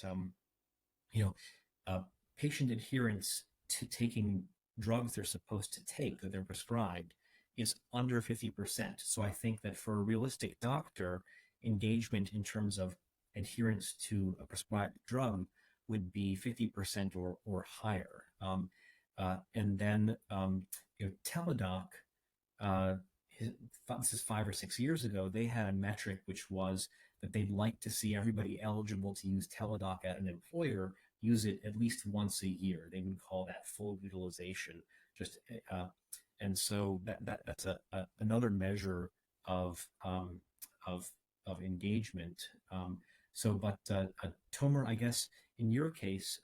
patient adherence to taking drugs they're supposed to take, that they're prescribed, is under 50%. So I think that for a realistic doctor, engagement in terms of adherence to a prescribed drug would be 50% or higher. And then Teladoc, this is 5 or 6 years ago, they had a metric which was that they'd like to see everybody eligible to use Teladoc at an employer use it at least once a year. They would call that full utilization. And so that's another measure of engagement. Tomer, I guess in your case,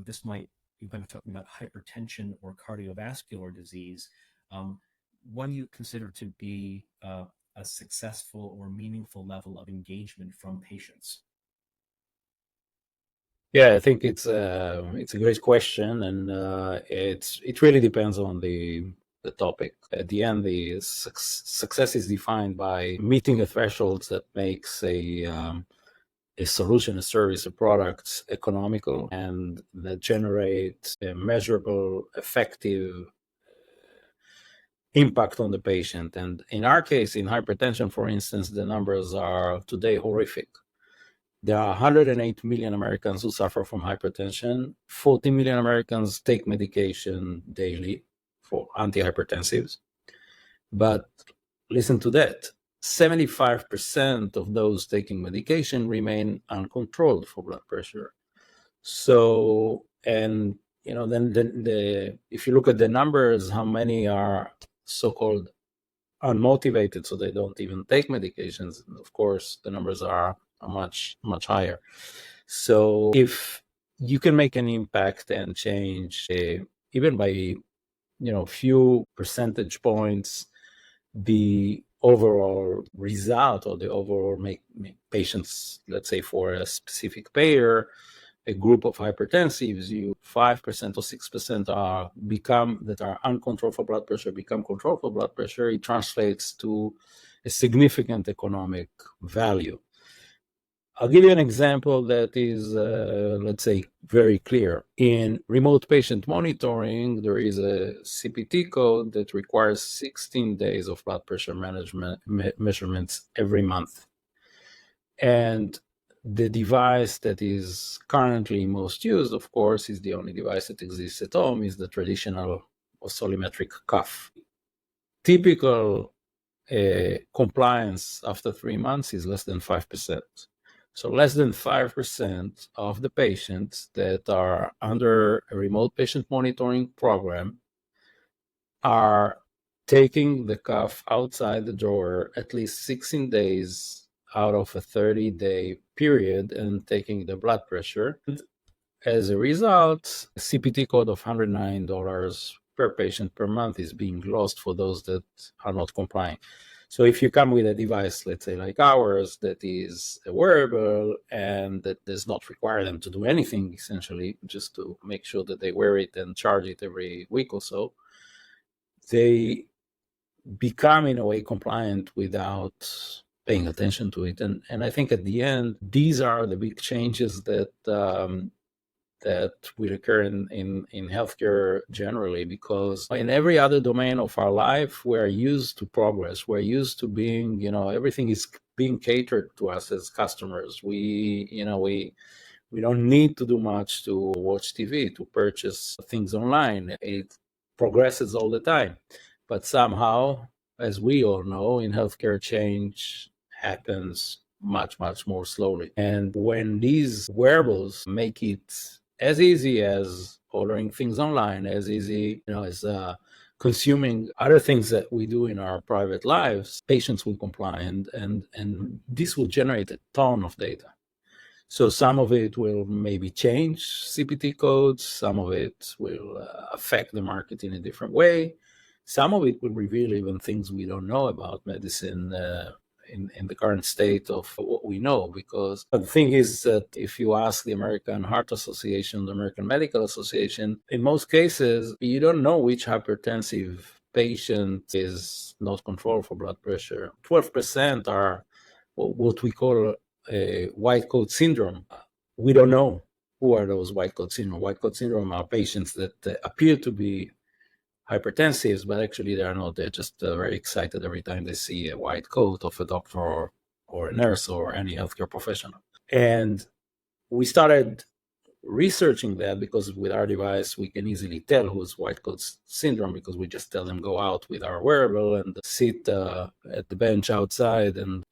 this might, you've been talking about hypertension or cardiovascular disease. What do you consider to be a successful or meaningful level of engagement from patients? Yeah, I think it's a great question, and it really depends on the topic. At the end, the success is defined by meeting the thresholds that makes a solution, a service, a product economical, and that generate a measurable, effective impact on the patient. And in our case, in hypertension, for instance, the numbers are today horrific. There are 108 million Americans who suffer from hypertension. 40 million Americans take medication daily for antihypertensives. But listen to that. 75% of those taking medication remain uncontrolled for blood pressure. So, and then if you look at the numbers, how many are so-called unmotivated, so they don't even take medications, of course, the numbers are much, much higher. So if you can make an impact and change, even by few percentage points the overall result or the overall make patients, let's say for a specific payer, a group of hypertensives, you 5% or 6% that are uncontrolled for blood pressure become controlled for blood pressure. It translates to a significant economic value. I'll give you an example that is, let's say, very clear. In remote patient monitoring, there is a CPT code that requires 16 days of blood pressure measurements every month. And the device that is currently most used, of course, is the only device that exists at home, is the traditional oscillometric cuff. Typical compliance after 3 months is less than 5%. So less than 5% of the patients that are under a remote patient monitoring program are taking the cuff outside the drawer at least 16 days out of a 30-day period and taking the blood pressure. As a result, a CPT code of $109 per patient per month is being lost for those that are not complying. So if you come with a device, let's say like ours, that is a wearable and that does not require them to do anything, essentially, just to make sure that they wear it and charge it every week or so, they become in a way compliant without paying attention to it. And I think at the end, these are the big changes that will occur in healthcare generally, because in every other domain of our life, we're used to progress. We're used to being, everything is being catered to us as customers. We don't need to do much to watch TV, to purchase things online. It progresses all the time. But somehow, as we all know, in healthcare, change happens much, much more slowly. And when these wearables make it as easy as ordering things online, as easy, as consuming other things that we do in our private lives, patients will comply, and this will generate a ton of data. So some of it will maybe change CPT codes, some of it will affect the market in a different way, some of it will reveal even things we don't know about medicine in the current state of what we know. Because the thing is that if you ask the American Heart Association, the American Medical Association, in most cases, you don't know which hypertensive patient is not controlled for blood pressure. 12% are what we call a white coat syndrome. We don't know who are those white coat syndrome. White coat syndrome are patients that appear to be hypertensives, but actually they are not. They're just very excited every time they see a white coat of a doctor or a nurse or any healthcare professional. And we started researching that because with our device, we can easily tell who's white coat syndrome, because we just tell them go out with our wearable and sit at the bench outside and,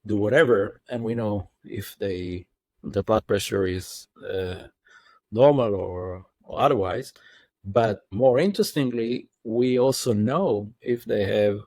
do whatever. And we know if the blood pressure is normal or otherwise. But more interestingly, we also know if they have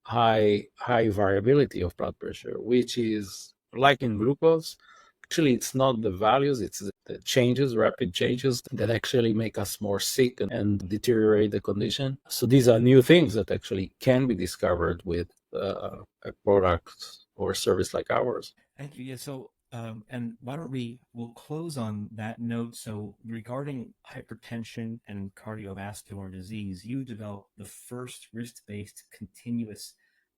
high variability of blood pressure, which is like in glucose. Actually, it's not the values, it's the changes, rapid changes, that actually make us more sick and deteriorate the condition. So these are new things that actually can be discovered with a product or service like ours. Thank you. Yeah. So, and why don't we'll close on that note. So regarding hypertension and cardiovascular disease, you developed the first wrist-based continuous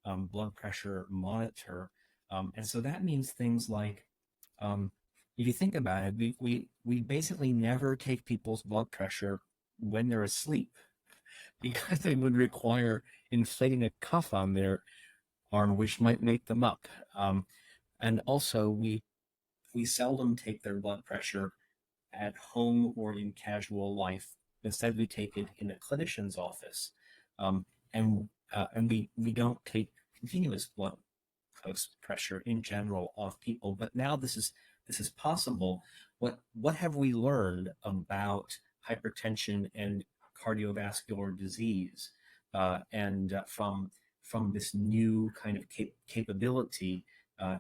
blood pressure monitor. And so that means things like, if you think about it, we basically never take people's blood pressure when they're asleep, because it would require inflating a cuff on their arm, which might wake them up. And also, we seldom take their blood pressure at home or in casual life. Instead, we take it in a clinician's office, and we don't take continuous blood pressure in general off people. But now this is possible. What have we learned about hypertension and cardiovascular disease, and from this new kind of capability?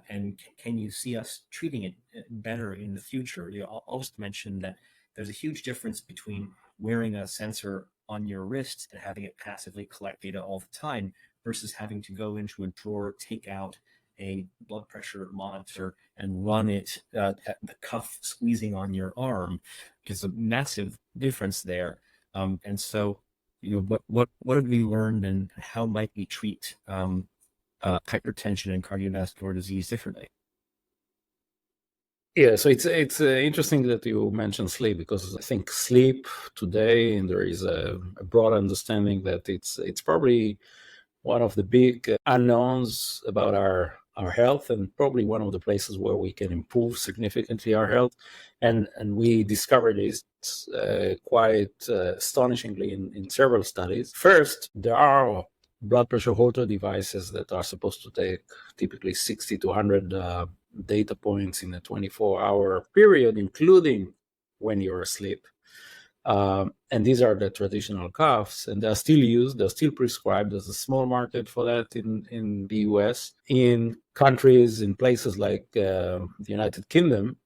And can you see us treating it better in the future? You also mentioned that there's a huge difference between wearing a sensor on your wrist and having it passively collect data all the time versus having to go into a drawer, take out a blood pressure monitor and run it at the cuff squeezing on your arm. There's a massive difference there. And so, what have we learned, and how might we treat hypertension and cardiovascular disease differently? Yeah, so it's interesting that you mentioned sleep, because I think sleep today, and there is a broad understanding that it's probably one of the big unknowns about our health, and probably one of the places where we can improve significantly our health. And we discovered this quite astonishingly in several studies. First, there are blood pressure holter devices that are supposed to take typically 60 to 100 data points in a 24-hour period, including when you're asleep. And these are the traditional cuffs, and they're still used, they're still prescribed. There's a small market for that in the US. In countries, in places like the United Kingdom,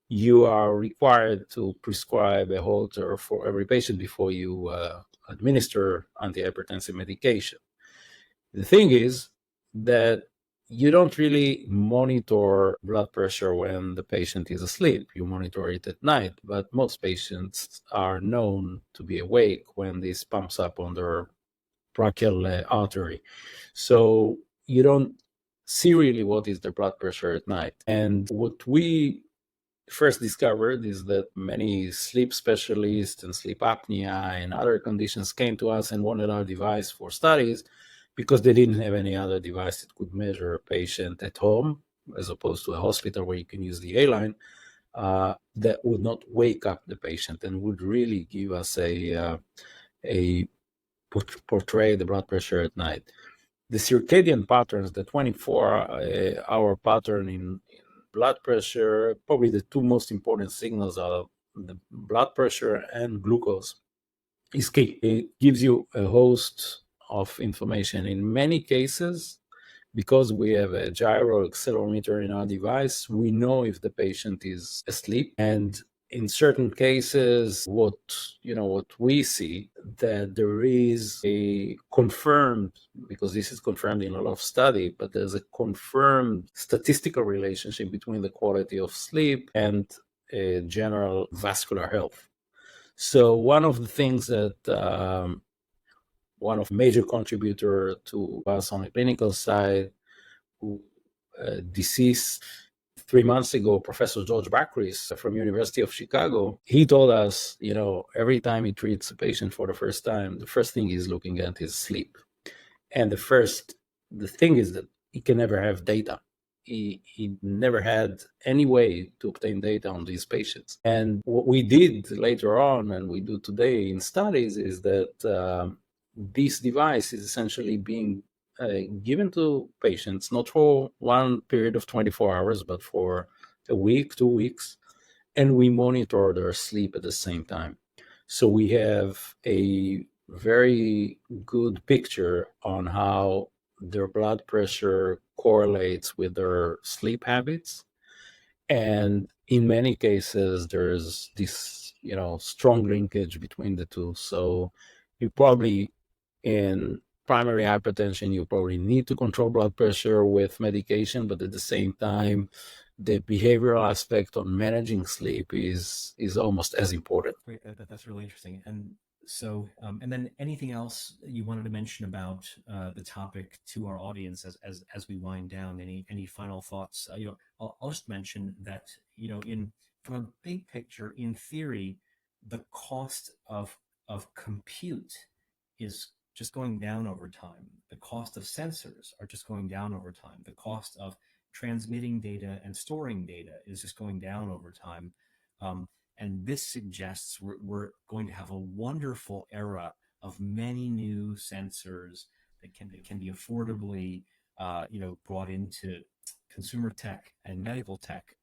you are required to prescribe a Holter for every patient before you administer antihypertensive medication. The thing is that you don't really monitor blood pressure when the patient is asleep. You monitor it at night, but most patients are known to be awake when this pumps up on their brachial artery. So you don't see really what is the blood pressure at night. And what we first discovered is that many sleep specialists and sleep apnea and other conditions came to us and wanted our device for studies, because they didn't have any other device that could measure a patient at home, as opposed to a hospital where you can use the A-line, that would not wake up the patient and would really give us portray the blood pressure at night. The circadian patterns, the 24-hour pattern in blood pressure, probably the two most important signals are the blood pressure and glucose, is key. It gives you a host of information. In many cases, because we have a gyro accelerometer in our device, we know if the patient is asleep. And in certain cases, what we see, that there is a confirmed, because this is confirmed in a lot of study, but there's a confirmed statistical relationship between the quality of sleep and general vascular health. So one of the things that one of major contributor to us on the clinical side, who deceased 3 months ago, Professor George Bakris from University of Chicago, he told us, every time he treats a patient for the first time, the first thing he's looking at is sleep. And the thing is that he can never have data. He never had any way to obtain data on these patients. And what we did later on, and we do today in studies, is that this device is essentially being given to patients, not for one period of 24 hours, but for a week, 2 weeks, and we monitor their sleep at the same time. So we have a very good picture on how their blood pressure correlates with their sleep habits. And in many cases, there's this, strong linkage between the two. So you probably, in primary hypertension, you probably need to control blood pressure with medication, but at the same time, the behavioral aspect on managing sleep is almost as important. Great, that's really interesting. And so, and then anything else you wanted to mention about the topic to our audience as we wind down? Any final thoughts? I'll just mention that from a big picture, in theory, the cost of compute is just going down over time. The cost of sensors are just going down over time. The cost of transmitting data and storing data is just going down over time. And this suggests we're going to have a wonderful era of many new sensors that can be affordably, brought into consumer tech and medical tech,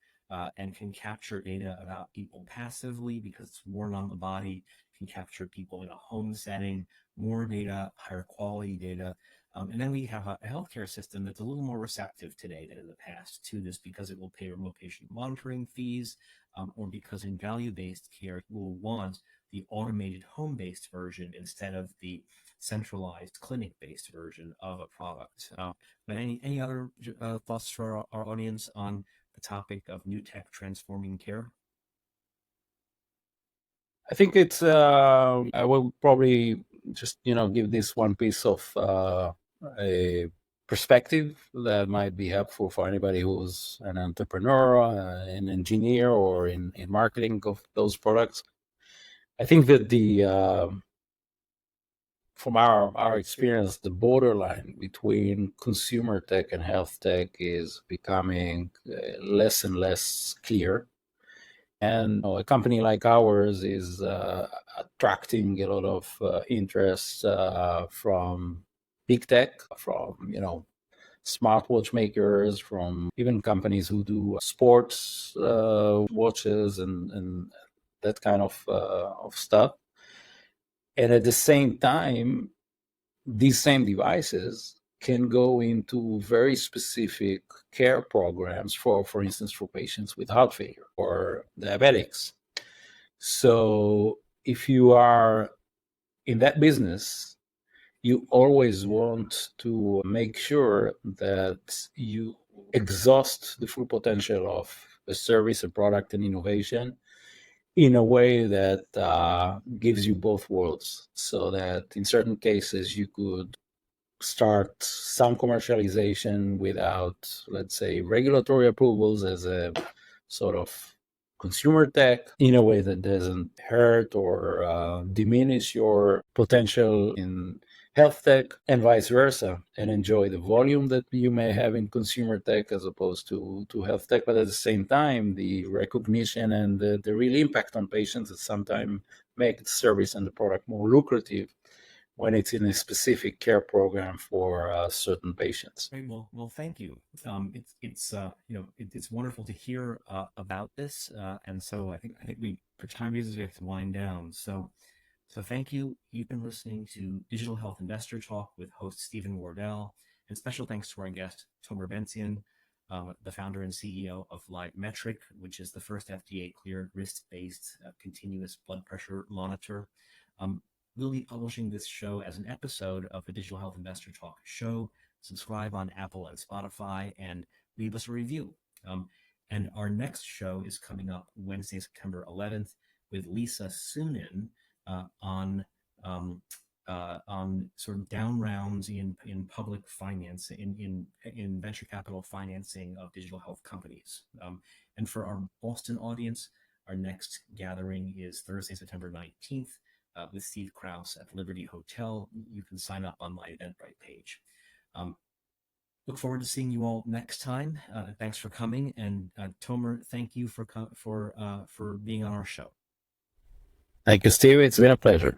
and can capture data about people passively because it's worn on the body, can capture people in a home setting, more data, higher quality data. And then we have a healthcare system that's a little more receptive today than in the past to this, because it will pay remote patient monitoring fees, or because in value-based care, it will want the automated home-based version instead of the centralized clinic-based version of a product. But any other thoughts for our audience on the topic of new tech transforming care? I think it's, I will probably just, give this one piece of a perspective that might be helpful for anybody who's an entrepreneur, an engineer, or in marketing of those products. I think that from our experience, the borderline between consumer tech and health tech is becoming less and less clear. And a company like ours is attracting a lot of interest from big tech, from smartwatch makers, from even companies who do sports watches and that kind of stuff. And at the same time, these same devices can go into very specific care programs for instance, for patients with heart failure or diabetics. So if you are in that business, you always want to make sure that you exhaust the full potential of a service, a product, and innovation in a way that gives you both worlds, so that in certain cases you could start some commercialization without, let's say, regulatory approvals as a sort of consumer tech in a way that doesn't hurt or diminish your potential in health tech, and vice versa, and enjoy the volume that you may have in consumer tech as opposed to health tech, but at the same time the recognition and the real impact on patients that sometimes make the service and the product more lucrative when it's in a specific care program for certain patients. Great. Well, thank you. It's wonderful to hear about this, and so I think for time reasons we have to wind down. So thank you. You've been listening to Digital Health Investor Talk with host Stephen Wardell, and special thanks to our guest Tomer Bentzion, the founder and CEO of LiveMetric, which is the first FDA-cleared wrist-based continuous blood pressure monitor. We'll be publishing this show as an episode of the Digital Health Investor Talk show. Subscribe on Apple and Spotify and leave us a review. And our next show is coming up Wednesday, September 11th with Lisa Sunin on sort of down rounds in public finance, in venture capital financing of digital health companies. And for our Boston audience, our next gathering is Thursday, September 19th. With Steve Krause at Liberty Hotel. You can sign up on my Eventbrite page. Look forward to seeing you all next time. Thanks for coming, and Tomer, thank you for being on our show. Thank you, Steve. It's been a pleasure.